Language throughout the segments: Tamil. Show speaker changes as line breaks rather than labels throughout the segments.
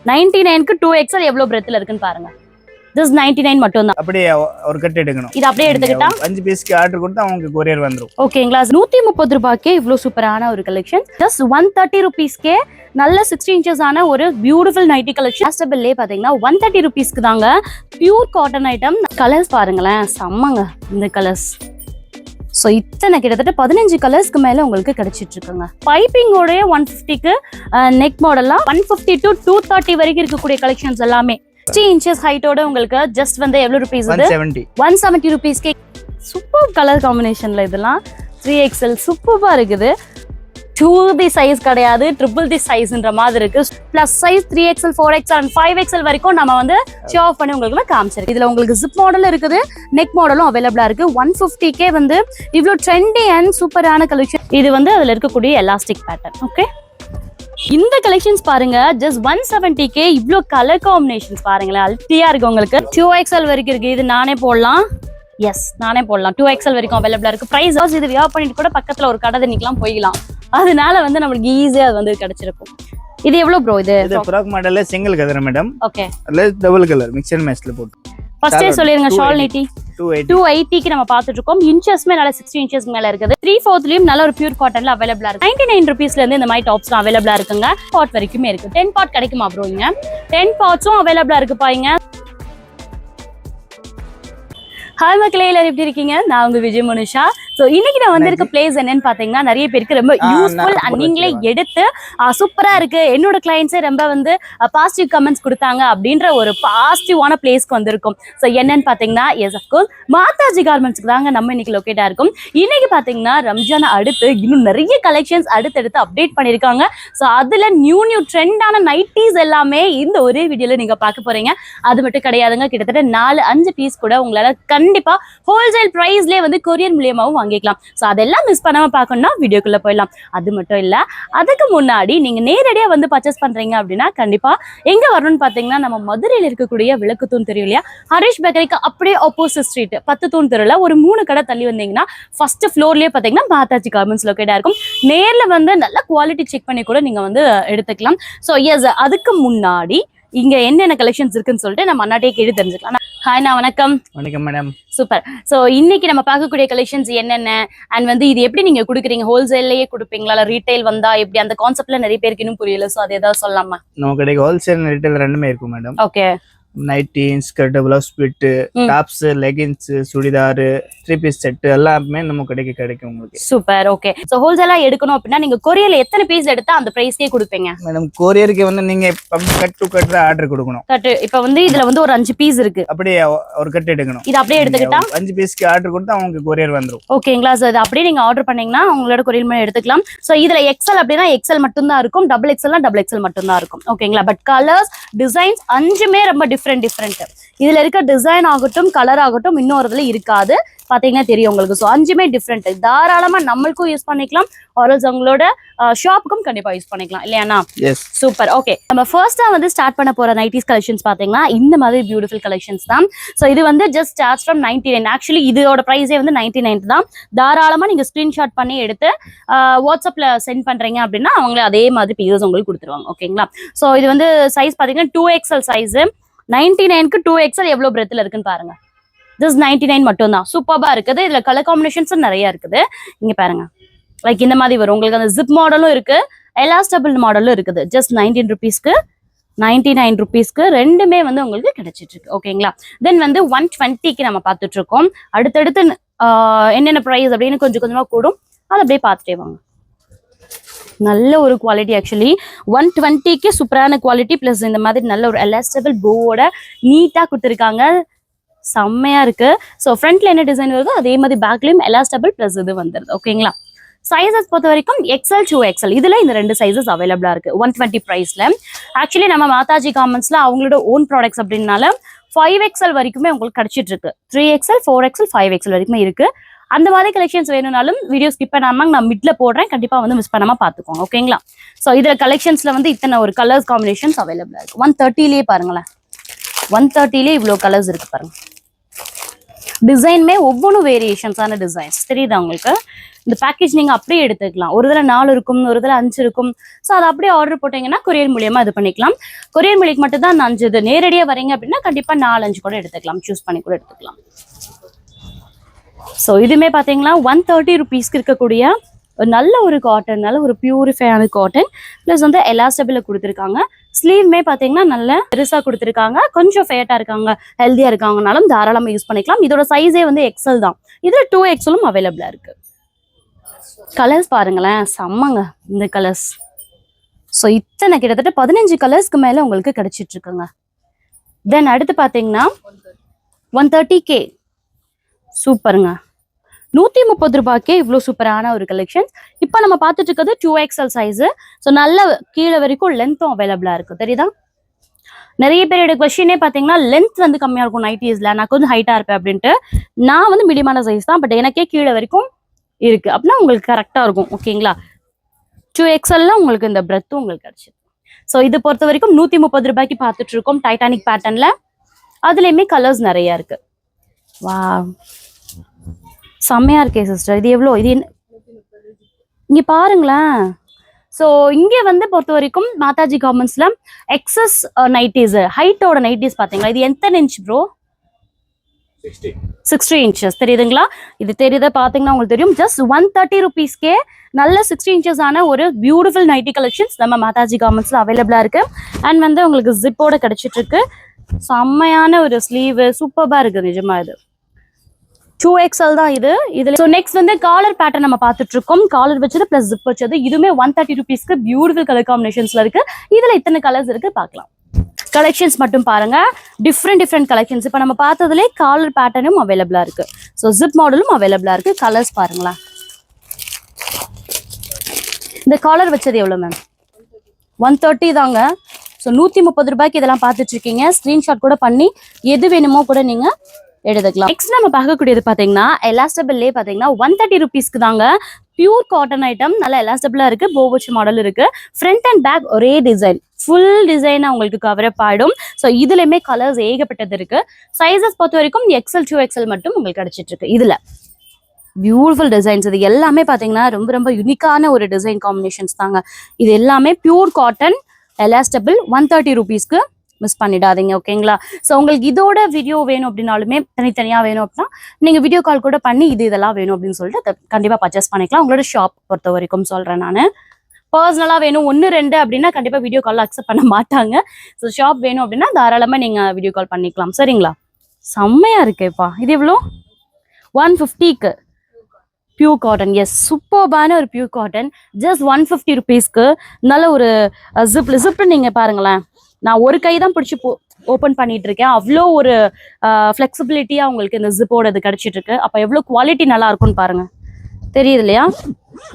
99க்கு 2XL எவ்வளவு பிரெத்ல இருக்குன்னு பாருங்க. This 99 மட்டும் தான்.
அப்படியே ஒரு கட் எடுக்கணும்.
இது அப்படியே எடுத்துக்கிட்டா
5 பீஸ்க்கு ஆர்டர் கொடுத்தா உங்களுக்கு கொரியர் வந்துரும்.
ஓகேங்களா? 130 ரூபாய்க்கே இவ்ளோ சூப்பரான ஒரு கலெக்ஷன். ஜஸ்ட் 130 ரூபீஸ்க்கே நல்ல 60 inches ஆன ஒரு பியூட்டிஃபுல் நைட்டி கலெக்ஷன். காஸ்டபிள்லே பாத்தீங்கன்னா 130 ரூபீஸ்க்கு தாங்க. Pure cotton item. கலர்ஸ் பாருங்களேன், செம்மங்க இந்த கலர்ஸ். ஸோ இத்தனை கிட்டத்தட்ட 15 கலர்ஸ்க்கு மேலே உங்களுக்கு கிடைச்சிட்டு இருக்குங்க. பைப்பிங்கோடைய 150க்கு நெக் மாடல்லாம் 150 to 230 வரைக்கும் இருக்கக்கூடிய கலெக்ஷன்ஸ் எல்லாமே 60 inches ஹைட்டோட உங்களுக்கு ஜஸ்ட் வந்து எவ்வளோ ருபீஸ்? 170 ரூபீஸ்க்கே. சூப்பர் கலர் காம்பினேஷன்ல இதெல்லாம் 3XL சூப்பரா இருக்குது. 2D சைஸ் கிடையாது, ட்ரிபிள் தி சைஸ்ன்ற மாதிரி இருக்கு. Plus size 3XL 4XL and 5XL வரைக்கும் நம்ம வந்து ஷோ ஆஃப் பண்ணி உங்களுக்கு காமிச்சிருக்கு. இதுல உங்களுக்கு ஜிப் மாடல் இருக்குது, நெக் மாடலும் அவைலபிளா இருக்கு. 150K வந்து இவ்வளோ ட்ரெண்டி அண்ட் சூப்பரான கலெக்ஷன். இது வந்து அதுல இருக்கக்கூடிய எலாஸ்டிக் பேட்டர்ன். ஓகே, இந்த கலெக்ஷன்ஸ் பாருங்க. ஜஸ்ட் 170K இவ்ளோ கலர் காம்பினேஷன்ஸ் பாருங்களேன், அல்டியா இருக்கு உங்களுக்கு. 2XL வரைக்கும் இருக்கு. இது நானே போடலாம். எஸ், நானே போடலாம். 2XL வரைக்கும் அவைலபிளா இருக்கு. பிரைஸ் இது வியா பண்ணிட்டு கூட பக்கத்துல ஒரு கடை நிக்கலாம் போய்க்கலாம். அதனால வந்து நமக்கு ஈஸியா அது வந்து கிடைச்சிருக்கும். இது எவ்வளவு ப்ரோ? இது
ஃப்ராக் மாடல்ல சிங்கிள் கலர் மேடம்.
ஓகே,
அல்ல டபுள் கலர் மிக்ஸ் அண்ட் மேட்ச்ல போட்டு.
ஃபர்ஸ்டே சொல்லிருங்க. ஷால் நீட்டி 280க்கு நம்ம பார்த்துட்டு இருக்கோம். இன்ச்சஸ்மே நல்ல 60 inches மேல இருக்குது. 3/4லயும் நல்ல ஒரு பியூர் காட்டன்ல அவைலபிளா இருக்கு. 99 ரூபீஸ்ல இருந்து இந்த மாதிரி டாப்ஸ்லாம் அவைலபிளா இருக்குங்க. பாட் வரைக்குமே இருக்கு. 10 பாட் கிடைக்குமா ப்ரோ? இங்க 10 பாட்ஸும் அவைலபிளா இருக்கு பாருங்க. ஹாய் மக்களே, எல்லாரும் எப்படி இருக்கீங்க? நான் உங்க விஜய் மனுஷா. ஸோ இன்னைக்கு நான் வந்திருக்க பிளேஸ் என்னன்னு பாத்தீங்கன்னா, நிறைய பேருக்கு ரொம்ப யூஸ்ஃபுல் அண்ட் நீங்களே எடுத்து சூப்பரா இருக்கு, என்னோட கிளைண்ட்ஸே ரொம்ப வந்து பாசிட்டிவ் கமெண்ட்ஸ் கொடுத்தாங்க அப்படின்ற ஒரு பாசிட்டிவான பிளேஸ்க்கு வந்திருக்கும். ஸோ என்னன்னு பாத்தீங்கன்னா, எஸ் அஃப்கோர்ஸ் மாதாஜி கார்மெண்ட்ஸ்க்கு தாங்க நம்ம இன்னைக்கு லொக்கேட்டா இருக்கும். இன்னைக்கு பாத்தீங்கன்னா ரம்ஜான் அடுத்து இன்னும் நிறைய கலெக்ஷன்ஸ் அடுத்தடுத்து அப்டேட் பண்ணிருக்காங்க. ஸோ அதுல நியூ ட்ரெண்டான நைட்டிஸ் எல்லாமே இந்த ஒரே வீடியோல நீங்க பார்க்க போறீங்க. அது மட்டும் கிடையாதுங்க, கிட்டத்தட்ட 4-5 பீஸ் கூட உங்களால கண்டிப்பா ஹோல்சேல் பிரைஸ்லயே வந்து கொரியர் மூலியமாவும் வாங்கிக்கலாம். ஸோ அதெல்லாம் மிஸ் பண்ணாம பார்க்கணும்னா வீடியோக்குள்ள போயிடலாம். அது மட்டும் இல்ல, அதுக்கு முன்னாடி நீங்க நேரடியா வந்து பர்ச்சேஸ் பண்றீங்க அப்படின்னா கண்டிப்பா எங்க வரணும்னு பாத்தீங்கன்னா, நம்ம மதுரையில இருக்கக்கூடிய விளக்குத்தூண் தெரு இல்லையா, ஹரிஷ் பேக்கரிக்கு அப்படியே ஆப்போசிட் ஸ்ட்ரீட் 10 தூண் தெருல ஒரு 3 கடை தள்ளி வந்தீங்கன்னா ஃபர்ஸ்ட் ஃப்ளோர்லயே பாத்தீங்கன்னா மாதாஜி கார்மெண்ட்ஸ் லொக்கேட்டா இருக்கும். நேர்ல வந்து நல்ல குவாலிட்டி செக் பண்ணி கூட நீங்க வந்து எடுத்துக்கலாம். ஸோ எஸ், அதுக்கு முன்னாடி இங்க என்னென்ன கலெக்ஷன்ஸ் இருக்குன்னு சொல்லிட்டு நம்ம அண்ணாட்டே கேட்டு தெரிஞ்சுக்கலாம். ஹாய்ண்ணா, வணக்கம்.
வணக்கம் மேடம்.
சூப்பர். ஸோ இன்னைக்கு நம்ம பார்க்கக்கூடிய கலெக்ஷன்ஸ் என்னென்ன அண்ட் வந்து இது எப்படி நீங்க கொடுக்குறீங்க? ஹோல்சேல்லயே கொடுப்பீங்களா, இல்லை ரீட்டைல் வந்தா எப்படி? அந்த கான்செப்ட்ல நிறைய பேருக்கு இன்னும் புரியல. ஸோ அது ஏதாவது சொல்லலாமா?
நம்ம கடைக்கு ஹோல்சேல் ரீட்டைல் ரெண்டுமே இருக்கும் madam.
Okay.
Nighty, skirt, blouse bit, tops, leggings, churidar, 3 piece set எல்லாமே நம்ம கடைக்கு கிடைக்கும் உங்களுக்கு.
சூப்பர். ஓகே. சோ ஹோல்சேலா எடுக்கணும் அப்படின்னா நீங்க கொரியர்ல எத்தனை பீஸ் எடுத்தா அந்த பிரைஸ்க்கே கொடுப்பீங்க?
மேடம் கொரியருக்கு வந்து நீங்க கட் டு கட் ஆர்டர் கொடுக்கணும்.
கட் இப்போ வந்து இதுல வந்து ஒரு 5 பீஸ் இருக்கு.
அப்படியே ஒரு கட் எடுக்கணும்.
இது அப்படியே எடுத்துக்கிட்டா
5 பீஸ்க்கு ஆர்டர் கொடுத்தா உங்களுக்கு கொரியர் வந்துரும்.
ஓகேங்களா? சோ இது அப்படியே நீங்க ஆர்டர் பண்ணீங்கன்னா உங்களோட கொரியர் மூலம் எடுத்துக்கலாம். சோ இதுல XL அப்படின்னா XL மட்டும் தான் இருக்கும், XXL XXL மட்டும் தான் இருக்கும். ஓகேங்களா? பட் கலர்ஸ், டிசைன்ஸ் 5மே ரொம்ப டிஃப்ரெண்ட். இதுல இருக்க டிசைன் ஆகட்டும், கலர் ஆகட்டும் இன்னொரு இதுல இருக்காது. பாத்தீங்கன்னா தெரியும் உங்களுக்கு. ஸோ 5மே டிஃப்ரெண்ட். தாராளமா நம்மளுக்கும் யூஸ் பண்ணிக்கலாம், ஆர்எல்ஸ் உங்களோட ஷாப்புக்கும் கண்டிப்பா யூஸ் பண்ணிக்கலாம் இல்லையாண்ணா? சூப்பர். ஓகே, நம்ம ஃபர்ஸ்டா வந்து ஸ்டார்ட் பண்ண போற நைட்டிஸ் கலெக்ஷன்ஸ் பாத்தீங்கன்னா இந்த மாதிரி பியூட்டிஃபுல் கலெக்ஷன்ஸ் தான். ஸோ இது வந்து ஜஸ்ட் ஸ்டார்ட்ஸ் ஃப்ரம் 99. ஆக்சுவலி இதோட பிரைஸே வந்து 99 தான். தாராளமா நீங்க ஸ்கிரீன்ஷாட் பண்ணி எடுத்து வாட்ஸ்அப்ல சென்ட் பண்றீங்க அப்படின்னா அவங்களே அதே மாதிரி பீசஸ் உங்களுக்கு கொடுத்துருவாங்க. ஓகேங்களா? ஸோ இது வந்து சைஸ் பாத்தீங்கன்னா 2XL சைஸ். 99க்கு 2XL எவ்வளவு பிரெத்ல இருக்குன்னு பாருங்க. ஜஸ்ட் 99 மட்டும் தான். சூப்பரா இருக்குது. இதுல கலர் காம்பினேஷன்ஸும் நிறைய இருக்குது. இங்க பாருங்க, லைக் இந்த மாதிரி வரும் உங்களுக்கு. அந்த ஜிப் மாடலும் இருக்கு, எலாஸ்டபிள் மாடலும் இருக்குது. ஜஸ்ட் 19 ரூபீஸ்க்கு 99 ரூபீஸ்க்கு ரெண்டுமே வந்து உங்களுக்கு கிடைச்சிட்டு இருக்கு. ஓகேங்களா? தென் வந்து 120க்கு நம்ம பார்த்துட்டு இருக்கோம். அடுத்தடுத்து என்னென்ன ப்ரைஸ் அப்படின்னு கொஞ்சம் கொஞ்சமா கூடும். அதை அப்படியே பார்த்துட்டே வாங்க. நல்ல ஒரு குவாலிட்டி. ஆக்சுவலி 120க்கு சூப்பரான குவாலிட்டி. பிளஸ் இந்த மாதிரி நல்ல ஒரு எலாஸ்டபிள் போவோட நீட்டா கொடுத்துருக்காங்க. செம்மையா இருக்கு. ஸோ ஃப்ரண்ட்ல என்ன டிசைன் வருதோ அதே மாதிரி பேக்லயும் எலாஸ்டபிள் பிளஸ் இது வந்துருது. ஓகேங்களா? சைஸஸ் பொறுத்த வரைக்கும் XL 2XL இதுல இந்த 2 சைஸஸ் அவைலபிளா இருக்கு 120 பிரைஸ்ல. ஆக்சுவலி நம்ம மாதாஜி கார்மெண்ட்ஸ்ல அவங்களோட ஓன் ப்ராடக்ட்ஸ் அப்படின்னால 5XL வரைக்குமே உங்களுக்கு கிடைச்சிட்டு இருக்கு. 3XL 4XL 5XL வரைக்குமே இருக்கு. அந்த மாதிரி கலெக்ஷன்ஸ் வேணும்னாலும் வீடியோ ஸ்கிப் பண்ணாம நான் மிட்ல போடுறேன், கண்டிப்பா வந்து மிஸ் பண்ணாம பாத்துக்கோங்க. ஓகேங்களா? ஸோ இதுல கலெக்ஷன்ஸ்ல வந்து இத்தனை ஒரு கலர்ஸ் காம்பினேஷன்ஸ் அவைலபிளா இருக்கு. 130லயே பாருங்களேன், 130லயே இவ்வளவு கலர்ஸ் இருக்கு பாருங்க. டிசைனுமே ஒவ்வொன்றும் வேரியேஷன்ஸான டிசைன்ஸ் தெரியுதா உங்களுக்கு. இந்த பேக்கேஜ் நீங்க அப்படியே எடுத்துக்கலாம். ஒரு இதில் 4 இருக்கும், ஒரு இதில் 5 இருக்கும். ஸோ அதை அப்படியே ஆர்டர் போட்டீங்கன்னா கொரியர் மூலியமா இது பண்ணிக்கலாம். கொரியர் மூலிக்கு மட்டும் தான் 5 இது. நேரடியாக வரீங்க அப்படின்னா கண்டிப்பா 4-5 கூட எடுத்துக்கலாம், சூஸ் பண்ணி கூட எடுத்துக்கலாம். ஸோ இதுவுமே பார்த்தீங்கன்னா 130 ருபீஸ்க்கு இருக்கக்கூடிய ஒரு நல்ல ஒரு காட்டன், நல்ல ஒரு பியூரிஃபையான காட்டன். ப்ளஸ் வந்து எலாஸ்டபிள் கொடுத்துருக்காங்க. ஸ்லீவ்மே பார்த்தீங்கன்னா நல்ல பெருசாக கொடுத்துருக்காங்க. கொஞ்சம் ஃபேட்டாக இருக்காங்க, ஹெல்த்தியாக இருக்காங்கனாலும் தாராளமாக யூஸ் பண்ணிக்கலாம். இதோட சைஸே வந்து எக்ஸல் தான். இதில் 2XL அவைலபிளாக இருக்கு. கலர்ஸ் பாருங்களேன், செம்மங்க இந்த கலர்ஸ். ஸோ இத்தனை கிட்டத்தட்ட 15 கலர்ஸ்க்கு மேலே உங்களுக்கு கிடைச்சிட்டு இருக்குங்க. தென் அடுத்து பார்த்தீங்கன்னா 130K. சூப்பருங்க. 130 ரூபாய்க்கே இவ்வளோ சூப்பரான ஒரு கலெக்ஷன். இப்போ நம்ம பார்த்துட்டு இருக்கிறது 2XL சைஸு. ஸோ நல்ல கீழே வரைக்கும் லென்த்தும் அவைலபிளாக இருக்குது தெரியுதா. நிறைய பேரோட கொஸ்டினே பார்த்தீங்கன்னா லென்த் வந்து கம்மியாக இருக்கும் நைட்டிஸ்ல, நான் கொஞ்சம் ஹைட்டாக இருப்பேன் அப்படின்ட்டு. நான் வந்து மீடியமான சைஸ் தான், பட் எனக்கே கீழே வரைக்கும் இருக்கு அப்படின்னா உங்களுக்கு கரெக்டாக இருக்கும். ஓகேங்களா. 2XL உங்களுக்கு இந்த பிரெத்தும் உங்களுக்கு கிடைச்சிது. ஸோ இது பொறுத்த வரைக்கும் 130 ரூபாய்க்கு பார்த்துட்டு இருக்கோம். டைட்டானிக் பேட்டர்ன்ல அதுலேயுமே கலர்ஸ் நிறைய இருக்கு. வா, செம்மையா இருக்கே சிஸ்டர். இது எவ்வளோ? இது இங்க பாருங்களேன். ஸோ இங்கே வந்து பொறுத்த வரைக்கும் மாதாஜி கார்மெண்ட்ஸ்ல எக்ஸஸ் நைட்டிஸ், ஹைட்டோட நைட்டிஸ் பார்த்தீங்களா. இது எத்தனை இன்ச் ப்ரோ? 60 இன்ச்சஸ் தெரியுதுங்களா. இது தெரியுதா பார்த்தீங்கன்னா உங்களுக்கு தெரியும். ஜஸ்ட் 130 ருபீஸ்க்கே நல்ல 60 இன்ச்சஸ் ஆன ஒரு பியூட்டிஃபுல் நைட்டி கலெக்ஷன்ஸ் நம்ம மாதாஜி கார்மெண்ட்ஸ்ல அவைலபிளா இருக்கு. அண்ட் வந்து உங்களுக்கு ஜிப்போட கிடைச்சிட்டு இருக்கு. செம்மையான ஒரு ஸ்லீவ், சூப்பர்பா இருக்கு நிஜமா. இது 2XL தான் இது. இதுல ஸோ நெக்ஸ்ட் வந்து காலர் பேட்டர்ன் நம்ம பார்த்துட்டு இருக்கோம். காலர் வச்சது பிளஸ் ஜிப் வச்சது. இதுவுமே 130 ருபீஸ்க்கு பியூட்டிஃபுல் கலர் காம்பினேஷன்ஸ்ல இருக்கு. இதுல இத்தனை கலர்ஸ் இருக்கு பார்க்கலாம். கலெக்ஷன்ஸ் மட்டும் பாருங்க, டிஃப்ரெண்ட் கலெக்ஷன்ஸ். இப்போ நம்ம பார்த்ததுலேயே காலர் பேட்டர்னும் அவைலபிளா இருக்கு. ஸோ ஜிப் மாடலும் அவைலபிளா இருக்கு. கலர்ஸ் பாருங்களா. இந்த காலர் வச்சது எவ்வளோ மேம்? 130 தாங்க. ஸோ 130 ரூபாய்க்கு இதெல்லாம் பார்த்துட்டு இருக்கீங்க. ஸ்கிரீன்ஷாட் கூட பண்ணி எது வேணுமோ கூட நீங்க எடுத்துக்கலாம். நெக்ஸ்ட் நம்ம பார்க்கக்கூடியது பார்த்தீங்கன்னா எலாஸ்டபிள்லேயே பார்த்தீங்கன்னா 130 ருபீஸ்க்கு தாங்க. பியூர் காட்டன் ஐட்டம், நல்ல எலாஸ்டபிளா இருக்கு. போவச் மாடல் இருக்கு. ஃப்ரண்ட் அண்ட் பேக் ஒரே டிசைன், ஃபுல் டிசைன் உங்களுக்கு கவர் அப் ஆயிடும். ஸோ இதுலயுமே கலர்ஸ் ஏகப்பட்டது இருக்கு. சைசஸ் பொறுத்த வரைக்கும் XL 2XL மட்டும் உங்களுக்கு கிடைச்சிட்டு இருக்கு. இதுல பியூட்டிஃபுல் டிசைன்ஸ். இது எல்லாமே பார்த்தீங்கன்னா ரொம்ப யூனிக்கான ஒரு டிசைன் காம்பினேஷன்ஸ் தாங்க. இது எல்லாமே பியூர் காட்டன் எலாஸ்டபிள் 130 ருபீஸ்க்கு மிஸ் பண்ணிடாதீங்க. ஓகேங்களா. ஸோ உங்களுக்கு இதோட வீடியோ வேணும் அப்படின்னாலுமே தனித்தனியாக வேணும் அப்படின்னா நீங்கள் வீடியோ கால் கூட பண்ணி இதெல்லாம் வேணும் அப்படின்னு சொல்லிட்டு கண்டிப்பாக பர்ச்சேஸ் பண்ணிக்கலாம். உங்களோட ஷாப் பொறுத்த வரைக்கும் சொல்கிறேன் நான். பர்சனலாக வேணும் 1-2 அப்படின்னா கண்டிப்பாக வீடியோ கால் அக்செப்ட் பண்ண மாட்டாங்க. ஸோ ஷாப் வேணும் அப்படின்னா தாராளமாக நீங்கள் வீடியோ கால் பண்ணிக்கலாம். சரிங்களா. செம்மையா இருக்கேப்பா. இது எவ்வளோ? 150க்கு பியூர் காட்டன். எஸ், சூப்பர்பான ஒரு பியூர் காட்டன். ஜஸ்ட் 150 ருபீஸ்க்கு நல்ல ஒரு ஜிப் நீங்கள் பாருங்களேன். நான் ஒரு கை தான் பிடிச்சி ஓப்பன் பண்ணிட்டு இருக்கேன். அவ்வளோ ஒரு ஃப்ளெக்சிபிலிட்டியாக உங்களுக்கு இந்த ஜிப்போட இது கிடைச்சிட்டு இருக்கு. அப்போ எவ்வளோ குவாலிட்டி நல்லா இருக்கும்னு பாருங்க. தெரியுது இல்லையா.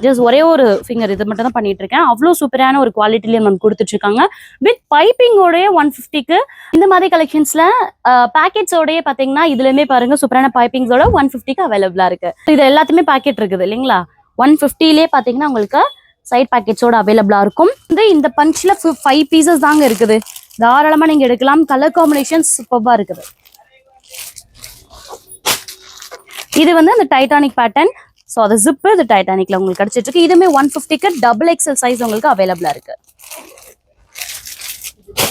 ஜஸ்ட் ஒரே ஒரு ஃபிங்கர் இது மட்டும் தான் பண்ணிட்டு இருக்கேன். அவ்வளோ சூப்பரான ஒரு குவாலிட்டிலேயே நம்ம கொடுத்துட்டு இருக்காங்க. வித் பைப்பிங்கோடய 150க்கு. இந்த மாதிரி கலெக்ஷன்ஸ்ல பேக்கெட்ஸோடய பார்த்தீங்கன்னா இதுலயுமே பாருங்க சூப்பரான பைப்பிங்ஸோட 150க்கு அவைலபிளா இருக்கு. இது எல்லாத்துமே பேக்கெட் இருக்குது இல்லைங்களா. 150லேயே பார்த்தீங்கன்னா உங்களுக்கு சைட் பேக்கெட்ஸோட அவைலபிளா இருக்கும். இந்த பஞ்ச்ல 5 பீசஸ் தாங்க இருக்குது. தாராளமா நீங்க எடுக்கலாம். கலர் காம்பினேஷன் சூப்பர்பா இருக்குது. இது வந்து அந்த டைட்டானிக் பேட்டர்ன். ஸோ அது ஜிப்பு இது டைட்டானிக்ல உங்களுக்கு கிடைச்சிட்டு இருக்கு. இதுவுமே 150க்கு XXL சைஸ் உங்களுக்கு அவைலபிளா இருக்கு.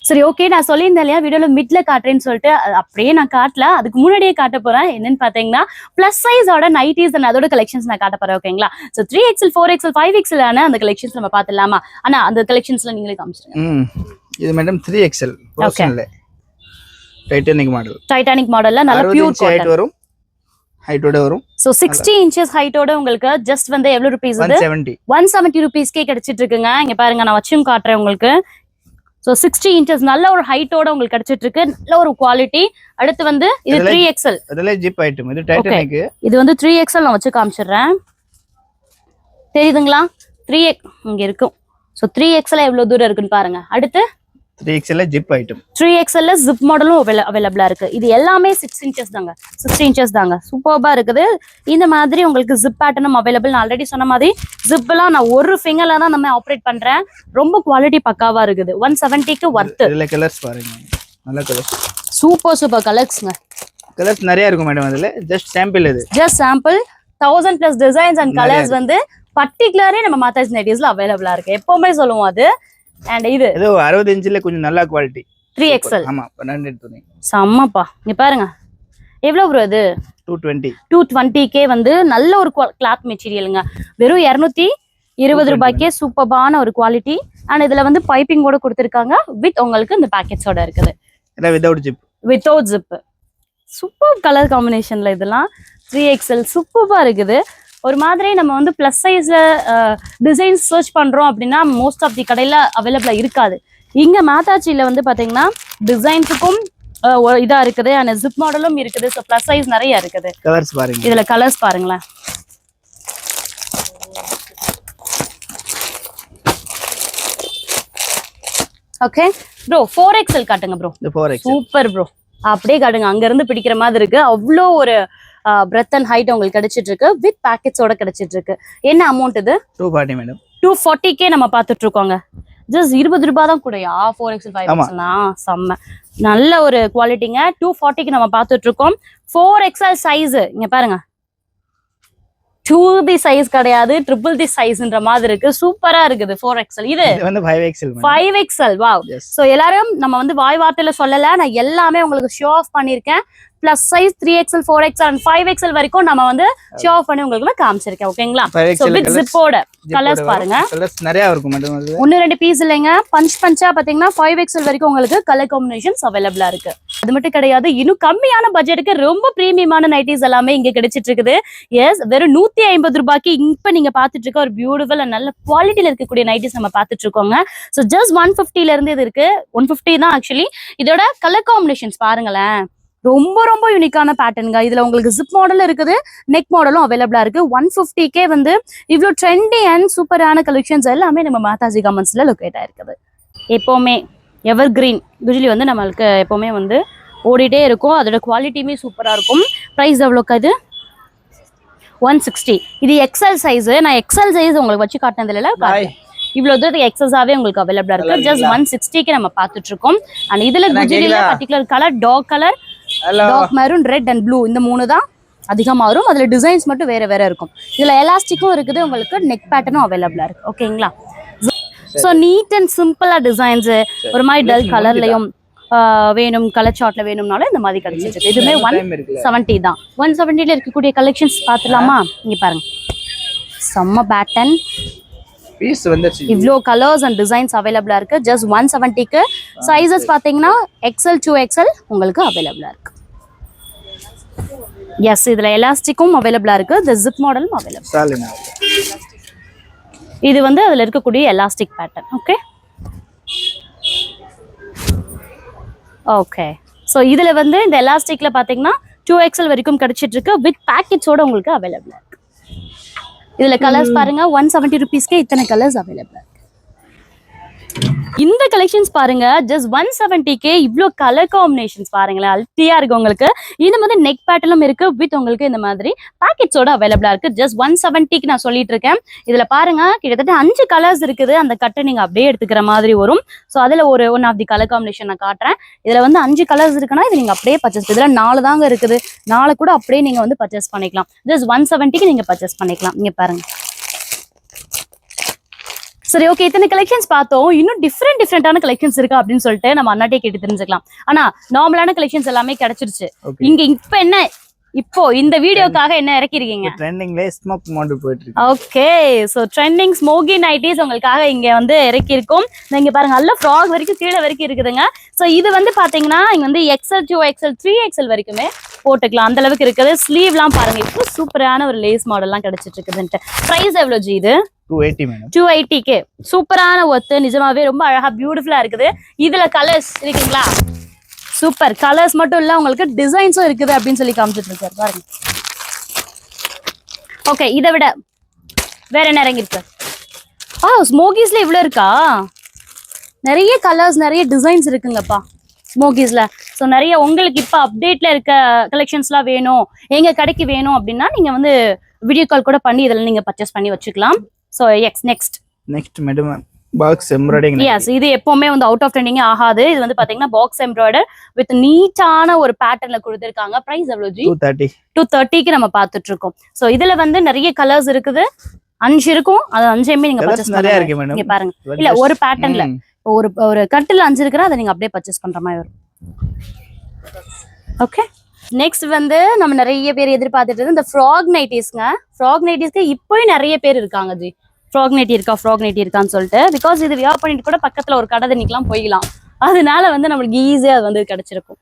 சரி, ஓகே. நான் சொல்லியிருந்தேன் இல்லையா வீடியோல மிட்ல காட்டுறேன்னு சொல்லிட்டு, அப்படியே நான் காட்டல. அதுக்கு முன்னாடியே காட்ட போறேன். என்னன்னு பாத்தீங்கன்னா பிளஸ் சைஸோட நைட்டிஸ் அதோட கலெக்ஷன்ஸ் நான் காட்ட போறேன். ஓகேங்களா. ஸோ 3XL 4XL 5XL ஆன அந்த கலெக்ஷன்ஸ் நம்ம பார்த்துலாமா? ஆனா அந்த கலெக்ஷன்ஸ்ல நீங்களே காமிச்சிருங்க.
இது madam 3XL Titanic model.
Titanic மாடல்ல நல்ல பியூர் காட்டன்
வரும். ஹைட்டோட வரும்.
சோ 60 இன்ச்சஸ் ஹைட்டோட உங்களுக்கு ஜஸ்ட் வந்து எவ்வளவு ரூபீஸ்? 170 ருபீஸ்க்கே கிடைச்சிட்டு இருக்குங்க. இங்க பாருங்க, நான் வச்சும் காட்டுறேன் உங்களுக்கு. சோ 60 இன்ச்சஸ் நல்ல ஒரு ஹைட்டோட உங்களுக்கு கிடைச்சிட்டு இருக்கு. நல்ல ஒரு குவாலிட்டி. அடுத்து வந்து இது 3XL.
அதல ஜிப் ஐட்டம். இது டைட்டானிக்.
இது வந்து 3XL நான் வச்சு காமிச்சிடுறேன். தெரியுதுங்களா? 3X இங்க இருக்கும். சோ 3XL எவ்வளவு தூரம் இருக்குன்னு பாருங்க. அடுத்து
3XL zip item.
3XL zip மாடலும் அவைலபிளா இருக்கு. இது எல்லாமே 6 இன்ச்சஸ் தாங்க. 60 இன்ச்சஸ் தாங்க. சூப்பர்பா இருக்குது. இந்த மாதிரி உங்களுக்கு ஜிப் பேட்டர்னும் அவைலபிள். நான் ஆல்ரெடி சொன்ன மாதிரி ஜிப் எல்லாம் நான் ஒரு ஃபிங்கர்ல தான் நம்ம ஆப்ரேட் பண்றேன். ரொம்ப குவாலிட்டி பக்காவா இருக்குது. 170க்கு வர்த்.
இதுல கலர்ஸ் பாருங்க. நல்ல கலர்ஸ்.
சூப்பர் கலர்ஸ்ங்க.
கலர்ஸ் நிறைய இருக்கும் மேடம் அதுல. ஜஸ்ட் சாம்பிள் இது.
Just sample 1000+ designs and colours வந்து பர்టిక్యులர்லி நம்ம மாதாஜி நைட்டிஸ்ல அவைலபிளா இருக்கு. எப்பவுமே சொல்லுவோம் அது. அண்ட் இது
ஏதோ 60 இன்ச்ல கொஞ்சம் நல்ல குவாலிட்டி
3XL.
ஆமா 12 துணி.
செம்மப்பா. இங்க பாருங்க எவ்வளவு ப்ரோ இது? 220k வந்து நல்ல ஒரு கிளாத் மெட்டீரியலுங்க. வெறும் 220 ரூபாய்க்கே சூப்பர்பான ஒரு குவாலிட்டி. அண்ட் இதுல வந்து பைப்பிங் கூட கொடுத்துருக்காங்க வித் உங்களுக்கு இந்த பேக்கெட்ஸோட இருக்குது. Without zip. சூப்பர் கலர் காம்பினேஷன்ல இதெல்லாம் 3XL சூப்பர்பா இருக்குது. ஒரு மாதிரி நம்ம வந்து பிளஸ் சைஸ்ல டிசைன்ஸ் சர்ச் பண்றோம் அப்படின்னா மோஸ்ட் ஆஃப் தி கடையில அவைலபிளா இருக்காது. இங்க மாதாச்சியில வந்து பாத்தீங்கன்னா டிசைன்ஸுக்கும் இதா இருக்குது. அண்ட் ஜிப் மாடலும் இருக்குது. ஸோ பிளஸ் சைஸ் நிறைய இருக்குது.
கலர்ஸ் பாருங்க.
இதுல கலர்ஸ் பாருங்களேன். ஓகே ப்ரோ 4XL காட்டுங்க ப்ரோ. Super bro. அப்படியே காட்டுங்க. அங்க இருந்து பிடிக்கிற மாதிரி இருக்கு. அவ்வளோ ஒரு பிரெத் அண்ட் ஹைட் உங்களுக்கு கிடைச்சிட்டு இருக்கு. வித் பேக்கெட்ஸோட கிடைச்சிட்டு இருக்கு. என்ன அமௌண்ட் இது?
240 மேடம்.
240k நம்ம பாத்துட்டு இருக்கோங்க. ஜஸ்ட் 20 ரூபாய் தான் கூடயா? 4XL 5XL செம்ம நல்ல ஒரு குவாலிட்டிங்க. 240க்கு நம்ம பாத்துட்டு இருக்கோம். 4XL சைஸ் இங்க பாருங்க. 2D சைஸ் கிடையாது, ட்ரிபிள் தி சைஸ்ன்ற மாதிரி இருக்கு. சூப்பரா இருக்குது 4XL. இது
வந்து 5XL.
5XL. வாவ். சோ எல்லாரும் நம்ம வந்து வாய் வார்த்தையில சொல்லல, நான் எல்லாமே உங்களுக்கு ஷோ ஆஃப் பண்ணிருக்கேன். Plus size 3XL 4XL and 5XL வரைக்கும் நம்ம வந்து ஷோ ஆஃப் பண்ணி உங்களுக்கு காமிச்சிருக்கேன். ஓகேங்களா? சோ வித் ஜிப்போட கலர்ஸ் பாருங்க.
கலர்ஸ் நிறைய இருக்கும் மேடம். அது
1-2 பீஸ் இல்லைங்க. பஞ்சா பாத்தீங்கன்னா 5XL வரைக்கும் உங்களுக்கு கலர் காம்பினேஷன்ஸ் அவைலபிளா இருக்கு. அது மட்டும் கிடையாது, இன்னும் கம்மியான பட்ஜெட்டுக்கு ரொம்ப பிரீமியமான நைட்டிஸ் எல்லாமே இங்க கிடைச்சிட்டு இருக்குது. எஸ், வெறும் 150 ரூபாய்க்கு இப்ப நீங்க பாத்துட்டு இருக்க ஒரு பியூட்டிஃபுல் அண்ட் நல்ல குவாலிட்டியில இருக்கக்கூடிய நைட்டிஸ் நம்ம பாத்துட்டு இருக்கோங்க. சோ ஜஸ்ட் 150ல இருந்து இது இருக்கு. 150 தான் ஆக்சுவலி. இதோட கலர் காம்பினேஷன்ஸ் பாருங்களேன். ரொம்ப ரொம்ப யூனிக்கான பேட்டர்னுங்க. இதுல உங்களுக்கு ஜிப் மாடலும் இருக்குது, நெக் மாடலும் அவைலபிளா இருக்கு. 150k வந்து இவ்வளவு ட்ரெண்டி அண்ட் சூப்பரான கலெக்ஷன்ஸ் எல்லாமே நம்ம மாதாஜி கார்மெண்ட்ஸ்ல லொகேட் ஆயிருக்குது. எப்பவுமே எவர் கிரீன் யூஸ்வலி வந்து நம்மளுக்கு எப்பவுமே வந்து ஓடிட்டே இருக்கும். அதோட குவாலிட்டியுமே சூப்பரா இருக்கும். பிரைஸ் எவ்வளோக்கு? அது 160. இது XL சைஸ். நான் XL சைஸ் உங்களுக்கு வச்சு காட்டினதுல இவ்வளவு தூரத்துக்கு எக்ஸஸாவே உங்களுக்கு அவைலபிளா இருக்கு. ஜஸ்ட் 160க்கு நம்ம பாத்துட்டு இருக்கோம். அண்ட் இதுல குஜிலில particular colour dark colour, dark maroon, red and blue இந்த 3 தான் அதிகமா வரும். அதுல டிசைன்ஸ் மட்டும் வேற வேற இருக்கும். இதுல எலாஸ்டிக்கும் இருக்குது, உங்களுக்கு நெக் பேட்டர்னும் அவைலபிளா இருக்கு. ஓகேங்களா? சோ நீட் அண்ட் சிம்பிளா டிசைன்ஸ் ஒரு மாதிரி டல் கலர்லயும் வேணும், கலர் சார்ட்ல வேணும்னாலும் இந்த மாதிரி கிடைச்சிட்டு. இதுமே 170 தான். 170ல இருக்கக்கூடிய கலெக்ஷன்ஸ் பாத்துலாமா? இங்க பாருங்க, செம்ம பேட்டர்ன்
பீஸ் வந்துச்சு.
இவ்ளோ கலர்ஸ் அண்ட் டிசைன்ஸ் அவைலபிளா இருக்கு. ஜஸ்ட் 170க்கு. சைஸஸ் பாத்தீங்கன்னா XL 2XL உங்களுக்கு அவைலபிளா இருக்கு. எஸ், இதுல எலாஸ்டிக்கும் அவைலபிளா இருக்கு. இந்த ஜிப் மாடலும் அவைலபிள். இது வந்து அதுல இருக்கக்கூடிய elastic pattern. Okay okay. So இதுல வந்து இந்த எலாஸ்டிக்ல பாத்தீங்கன்னா 2XL வரைக்கும் கிடைச்சிட்டு இருக்கு. வித் பேக்கெட்ஸோட உங்களுக்கு அவைலபிளா இருக்கு. இதுல கலர்ஸ் பாருங்க. 170 ருபீஸ்க்கே இத்தனை கலர்ஸ் அவைலபிளா இருக்கு. இந்த கலெக்ஷன்ஸ் பாருங்க, ஜஸ்ட் 170k. இவ்ளோ கலர் காம்பினேஷன்ஸ் பாருங்களேன், அல்டியா இருக்கு உங்களுக்கு. இது வந்து நெக் பேட்டர்னும் இருக்கு, வித் உங்களுக்கு இந்த மாதிரி பேக்கெட்ஸோட அவைலபிளா இருக்கு. ஜஸ்ட் 170க்கு நான் சொல்லிட்டு இருக்கேன். இதுல பாருங்க, கிட்டத்தட்ட 5 கலர்ஸ் இருக்குது. அந்த கட்டை நீங்க அப்படியே எடுத்துக்கிற மாதிரி வரும். ஸோ அதுல one of the colour combination நான் காட்டுறேன். இதுல வந்து 5 கலர்ஸ் இருக்குன்னா இது நீங்க அப்படியே பர்ச்சேஸ். இதுல 4 தாங்க இருக்குது. 4 கூட அப்படியே நீங்க வந்து பர்ச்சேஸ் பண்ணிக்கலாம். ஜஸ்ட் 170க்கு நீங்க பர்ச்சேஸ் பண்ணிக்கலாம். இங்க பாருங்க. சரி, ஓகே. இத்தனை கலெக்ஷன்ஸ் பார்த்தோம். இன்னும் டிஃப்ரெண்டான கலெக்ஷன்ஸ் இருக்கா அப்படின்னு சொல்லிட்டு நம்ம அண்ணாட்டே கேட்டு தெரிஞ்சுக்கலாம். ஆனா நார்மலான கலெக்ஷன்ஸ் எல்லாமே கிடைச்சிருச்சு. இங்க இப்ப என்ன, இப்போ இந்த வீடியோக்காக என்ன இறக்கிருக்கீங்க?
ட்ரெண்டிங்ல ஸ்மோக் மாடல் போயிட்டு இருக்கு.
ஓகே, சோ ட்ரெண்டிங் ஸ்மோகி நைட்டிஸ் உங்களுக்காக இங்க வந்து இறக்கி இருக்கோம். இங்க பாருங்க, நல்ல ஃப்ராக் வரைக்கும் கீழே வரைக்கும் இருக்குதுங்க. சோ இது வந்து பாத்தீங்கன்னா இங்க வந்து XL 2XL 3XL வரைக்குமே போட்டுக்கலாம். அந்த அளவுக்கு இருக்குது. ஸ்லீவ்லாம் பாருங்க, இப்போ சூப்பரான ஒரு லேஸ் மாடல்லாம் கிடைச்சிட்டு இருக்குதுன்ட்டு. பிரைஸ் எவ்வளவு ஜி இது?
280 மேடம்.
280k. சூப்பரான ஒர்த்து, நிஜமாவே ரொம்ப அழகா பியூட்டிஃபுல்லா இருக்குது. இதுல கலர்ஸ் இருக்குங்களா? சூப்பர். கலர்ஸ் மட்டும் இல்ல, உங்களுக்கு டிசைன்ஸும் இருக்குது அப்படின்னு சொல்லி காமிச்சிட்டு இருக்காரு பாருங்க. ஓகே, இதை விட வேற என்ன இறங்கிருக்கு? ஸ்மோகிஸ்ல இவ்வளவு இருக்கா? நிறைய கலர்ஸ், நிறைய டிசைன்ஸ் இருக்குங்கப்பா ஸ்மோகிஸ்ல. ஸோ நிறைய உங்களுக்கு இப்ப அப்டேட்ல இருக்க கலெக்ஷன்ஸ்லாம் வேணும், எங்க கடைக்கு வேணும் அப்படின்னா நீங்க வந்து வீடியோ கால் கூட பண்ணி இதெல்லாம் நீங்க பர்ச்சேஸ் பண்ணி வச்சுக்கலாம். So next
madam box embroidering
yes இது எப்பவுமே வந்து அவுட் ஆஃப் ட்ரெண்டிங் ஆகாது. இது வந்து பாத்தீங்கன்னா பாக்ஸ் எம்ப்ராய்டர் வித் நீட்டான ஒரு பேட்டர்ன்ல கொடுத்திருக்காங்க. பிரைஸ் எவ்வளவு ஜி?
230.
230க்கு நம்ம பாத்துட்டு இருக்கோம். சோ இதுல வந்து நிறைய கலர்ஸ் இருக்குது. 5 இருக்கும். அது 5மே நீங்க பர்ச்சேஸ்
நிறைய இருக்கு மேடம்.
இங்க பாருங்க. இல்ல ஒரு பேட்டர்ன்ல ஒரு கட்டில் 5 இருக்குன்னா அதை நீங்க அப்படியே பர்ச்சேஸ் பண்ற மாதிரி வரும். ஓகே, நெக்ஸ்ட் வந்து நம்ம நிறைய பேர் எதிர்பார்த்துட்டு இந்த ஃப்ராக் நைட்டிஸ்ங்க. ஃப்ராக் நைட்டிஸ்க்கு இப்போயும் நிறைய பேர் இருக்காங்க ஜி. ஃப்ராக் நைட்டி இருக்கான்னு சொல்லிட்டு, பிகாஸ் இது வியர் பண்ணிட்டு கூட பக்கத்துல ஒரு கடை தண்ணிக்கெல்லாம் போய்க்கலாம். அதனால வந்து நம்மளுக்கு ஈஸியா அது வந்து கிடைச்சிருக்கும்.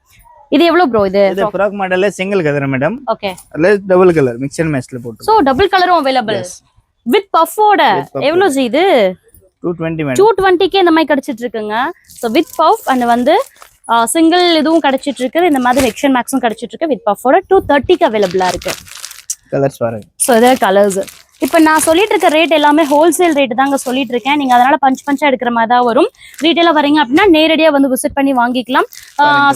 இது எவ்வளவு ப்ரோ? இது
ஃப்ராக் மாடல்ல சிங்கிள் கலர் மேடம்.
ஓகே,
அதுல டபுள் கலர் மிக்ஸ் அண்ட் மேட்ச்ல போட்டு.
சோ டபுள் கலரும் அவைலபிள் வித் பஃபோட. எவ்வளவு ஜி இது?
220 மேடம்.
220க்கே இந்த மாதிரி கிடைச்சிட்டு இருக்குங்க. சோ வித் பஃப் அண்ட் வந்து சிங்கிள் இதுவும் கிடைச்சிட்டு இருக்கு. இந்த மாதிரி மிக்ஸ் அண்ட் மேட்சும் கிடைச்சிட்டு இருக்கு வித் பஃபோட. 230க்கு அவைலபிளா இருக்கு.
கலர்ஸ் பாருங்க.
சோ இதே கலர்ஸ். இப்ப நான் சொல்லிட்டு இருக்க ரேட் எல்லாமே ஹோல்சேல் ரேட் தாங்க சொல்லிட்டு இருக்கேன். நீங்க அதனால பஞ்சா எடுக்கிற மாதிரி தான் வரும். ரீட்டைலா வரீங்க அப்படின்னா நேரடியா வந்து விசிட் பண்ணி வாங்கிக்கலாம்.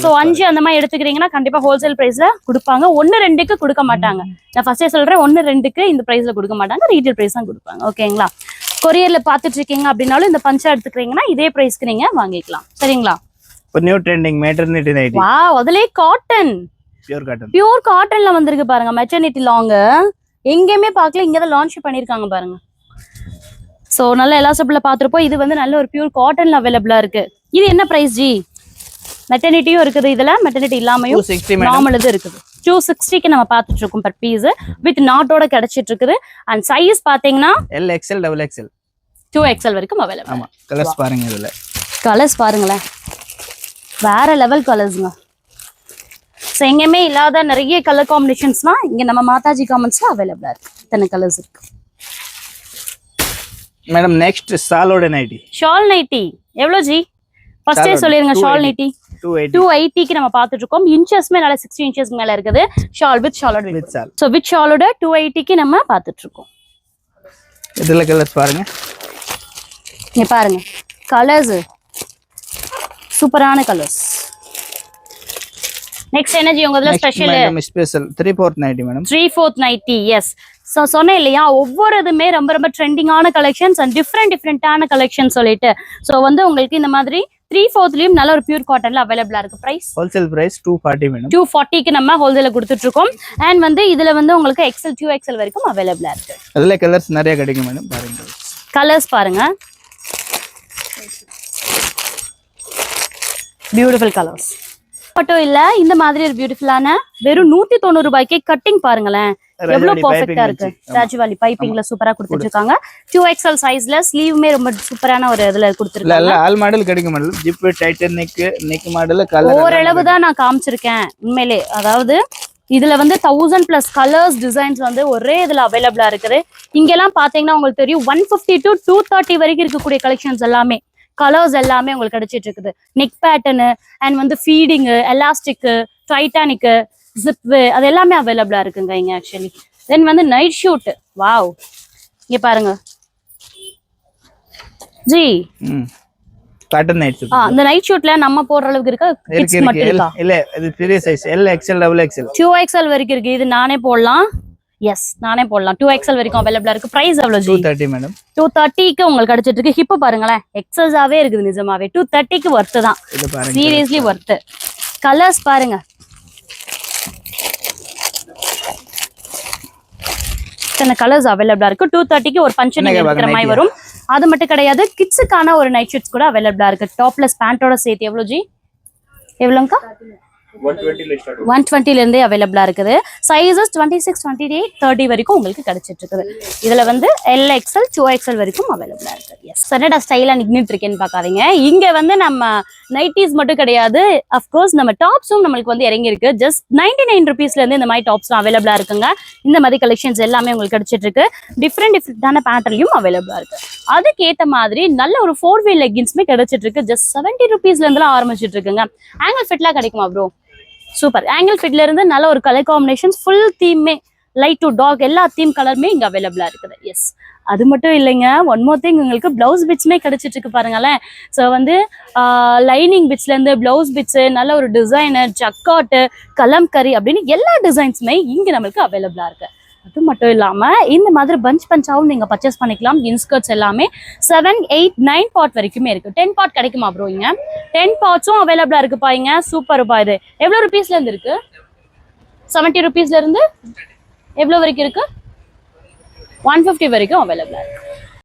சோ 5 அந்த மாதிரி எடுத்துக்கிறீங்கன்னா கண்டிப்பா ஹோல்சேல் பிரைஸ்ல கொடுப்பாங்க. 1-2க்கு கொடுக்க மாட்டாங்க. நான் ஃபர்ஸ்டே சொல்றேன், 1-2க்கு இந்த பிரைஸ்ல கொடுக்க மாட்டாங்க. ரீட்டைல் பிரைஸ் தான் கொடுப்பாங்க. ஓகேங்களா? கொரியர்ல பாத்துட்டு இருக்கீங்க அப்படின்னாலும் இந்த பஞ்சா எடுத்துக்கிறீங்கன்னா இதே பிரைஸ்க்கு நீங்க வாங்கிக்கலாம். சரிங்களா?
இப்போ new trending maternity nighty.
Wow, அதுலயே காட்டன்,
பியூர்
காட்டன்ல வந்திருக்கு பாருங்க. மெட்டர்னிட்டி லாங் எங்கேயுமே பார்க்கல, இங்க தான் லான்ச் பண்ணிருக்காங்க பாருங்க. சோ நல்ல எலாஸ்டிக்ல பாத்துறப்போ இது வந்து நல்ல ஒரு பியூர் காட்டன்ல அவைலபிளா இருக்கு. இது என்ன பிரைஸ் ஜி? மெட்டர்னிட்டியும் இருக்குது இதுல, மெட்டர்னிட்டி இல்லாமையும் நார்மல் இது இருக்குது. 260க்கு நம்ம பாத்துட்டு இருக்கோம் பர் பீஸ் வித் நாட்டோட கிடைச்சிட்டு இருக்குது. அண்ட் சைஸ் பாத்தீங்கன்னா
LXL XXL
2XL வரைக்கும் அவைலபிள்.
ஆமா, கலர்ஸ் பாருங்க. இதுல
கலர்ஸ் பாருங்களேன், வேற லெவல் கலர்ஸ்ங்க. ஸோ எங்கேயுமே இல்லாத நிறைய கலர் காம்பினேஷன்ஸ்லாம் இங்க நம்ம மாதாஜி காமன்ஸ்ல அவைலபிளா இருக்கு. இத்தனை கலர்ஸ் இருக்கு
மேடம். நெக்ஸ்ட் ஷாலோட நைட்டி.
ஷால் நைட்டி எவ்வளவு ஜி? ஃபர்ஸ்டே சொல்லிருங்க. ஷால் நைட்டி 280க்கு நம்ம பாத்துட்டு இருக்கோம். இன்ச்சஸ்மே நல்ல 60 இன்ச்சஸ் மேல இருக்குது. ஷால் வித் ஷாலோட வித் ஷால். சோ வித் ஷாலோட 280க்கு நம்ம பாத்துட்டு இருக்கோம்.
இதுல கலர்ஸ் பாருங்க.
இங்க பாருங்க கலர்ஸ், சூப்பரான கலர்ஸ். நெக்ஸ்ட் எனர்ஜி உங்க இதுல special
3/4 nighty madam.
3/4 nighty. Yes, so சொன்னேன் இல்லையா, ஒவ்வொரு இதுமே ரொம்ப ரொம்ப ட்ரெண்டிங்கான கலெக்ஷன்ஸ் அண்ட் டிஃப்ரெண்டான கலெக்ஷன் சொல்லிட்டு. சோ வந்து உங்களுக்கு இந்த மாதிரி 3/4லயும் நல்ல ஒரு பியூர் காட்டன்ல அவைலபிளா இருக்கு. Price
wholesale price 240 madam.
240க்கு நம்ம ஹோல்சேல்ல கொடுத்துட்டு இருக்கோம். அண்ட் வந்து இதுல வந்து உங்களுக்கு XL 2XL வரைக்கும் அவைலபிளா இருக்கு.
அதுல கலர்ஸ் நிறைய கிடைக்கும் மேடம். பாருங்க
கலர்ஸ் பாருங்க, பியூட்டிஃபுல் கலர்ஸ். மட்டும் இல்ல, இந்த மாதிரி ஒரு பியூட்டிஃபுல்லான வெறும் 190 ரூபாய்க்கு கட்டிங் பாருங்களேன், எவ்வளவு பெர்ஃபெக்ட்டா இருக்கு. ராஜ்வாலி பைப்பிங்ல சூப்பரா கொடுத்துட்டு இருக்காங்க. 2XL சைஸ்ல ஸ்லீவுமே ரொம்ப சூப்பரான ஒரு இதுல கொடுத்துருக்காங்க.
ஆல் மாடல் கிடைக்கும் madam. Zip Titan neck model colour
ஓரளவு தான் நான் காமிச்சிருக்கேன் உண்மையிலே. அதாவது இதுல வந்து 1000+ கலர்ஸ் டிசைன்ஸ் வந்து ஒரே இதுல அவைலபிளா இருக்குது. இங்கெல்லாம் பாத்தீங்கன்னா உங்களுக்கு தெரியும் 150 to 230 வரைக்கும் இருக்கக்கூடிய கலெக்ஷன்ஸ் எல்லாமே கலர்ஸ் எல்லாமே உங்களுக்கு கிடைச்சிட்டு இருக்குது. நெக் பேட்டர்னு அண்ட் வந்து ஃபீடிங்கு, எலாஸ்டிக்கு, டைட்டானிக்கு, ஜிப்பு, அது எல்லாமே அவைலபிளா இருக்குங்க இங்க ஆக்சுவலி. தென் வந்து நைட் ஷூட். வாவ், இங்க பாருங்க ஜி,
காட்டன் நைட் ஷூட்.
அந்த நைட் ஷூட்ல நம்ம போடுற அளவுக்கு இருக்கா? கிட்ஸ் மட்டும் இருக்கா?
இல்ல, இது பெரிய சைஸ் LXL XXL
2XL வரைக்கும் இருக்கு. இது நானே போடலாம். எஸ், நானே போடலாம். 2XL வரைக்கும் அவைலபிளா இருக்கு. பிரைஸ் எவ்வளவு ஜி?
230 மேடம்.
230க்கு உங்களுக்கு கிடைச்சிட்டு இருக்கு. ஹிப் பாருங்களேன், எக்ஸஸாவே இருக்குது நிஜமாவே. 230க்கு வர்த்து தான், சீரியஸ்லி வர்த்து. கலர்ஸ் பாருங்க, இத்தனை கலர்ஸ் அவைலபிளா இருக்கு. 230க்கு ஒரு பஞ்சு நீங்க எடுக்கிற மாதிரி வரும். அது மட்டும் கிடையாது, கிட்ஸுக்கான ஒரு நைட் ஷூட்ஸ் கூட அவைலபிளா இருக்கு. டாப்லெஸ் பேண்டோட சேர்த்து எவ்வளவு ஜி? எவ்வளோங்கக்கா? 120ல இருந்தே அவைலபிளா இருக்குது. சைஸஸ் 26, 28, 30 வரைக்கும் உங்களுக்கு கிடைச்சிட்டு இருக்குது. இதுல வந்து LXL 2XL வரைக்கும் அவைலபிளா இருக்கு. எஸ், சனடா ஸ்டைலா நின்னுட்டு இருக்கேன்னு பாக்காதீங்க. இங்க வந்து நம்ம நைட்டிஸ் மட்டும் கிடையாது, அஃப்கோர்ஸ் நம்ம டாப்ஸும் நம்மளுக்கு வந்து இறங்கி இருக்கு. ஜஸ்ட் 99 ருபீஸ்ல இருந்து இந்த மாதிரி டாப்ஸ் அவைலபிளா இருக்குங்க. இந்த மாதிரி கலெக்ஷன்ஸ் எல்லாமே உங்களுக்கு கிடைச்சிட்டு இருக்கு. டிஃப்ரெண்டான பேட்டர்ன்லயும் அவைலபிளா இருக்கு. அதுக்கேற்ற மாதிரி நல்ல ஒரு 4-way லெகின்ஸ்மே கிடைச்சிட்டு இருக்கு. ஜஸ்ட் 70 ருபீஸ்ல இருந்துலாம் ஆரம்பிச்சிட்டு இருக்குங்க. ஆங்கிள் ஃபிட்லாம் கிடைக்குமா ப்ரோ? சூப்பர். ஆங்கிள் ஃபிட்ல இருந்து நல்ல ஒரு கலர் காம்பினேஷன்ஸ், ஃபுல் தீமே லைட் டு டார்க் எல்லா தீம் கலருமே இங்க அவைலபிளா இருக்குது. எஸ், அது மட்டும் இல்லைங்க, ஒன் மோர் திங், உங்களுக்கு பிளவுஸ் பிட்ஸ்மே கிடைச்சிட்டு இருக்கு பாருங்களேன். ஸோ வந்து லைனிங் பிட்ஸ்ல இருந்து பிளவுஸ் பிட்ஸ், நல்ல ஒரு டிசைனர், ஜக்காட்டு, கலம்கரி அப்படின்னு எல்லா டிசைன்ஸுமே இங்க நம்மளுக்கு அவைலபிளா இருக்கு. அது மட்டும் இல்லாம இந்த மாதிரி பஞ்சாவும் நீங்க பர்ச்சேஸ் பண்ணிக்கலாம். இன்ஸ்கர்ட்ஸ் எல்லாமே 7, 8, 9 பார்ட் வரைக்குமே இருக்கு. 10 பார்ட் கிடைக்குமா ப்ரோ இங்க? 10 பார்ட்ஸும் அவைலபிளா இருக்குப்பா இங்க. சூப்பர் ரூபா இது. எவ்வளவு ருபீஸ்ல இருந்து இருக்கு? 70 ருபீஸ்ல இருந்து எவ்வளவு வரைக்கும் இருக்கு? 150 வரைக்கும் அவைலபிளா இருக்கு.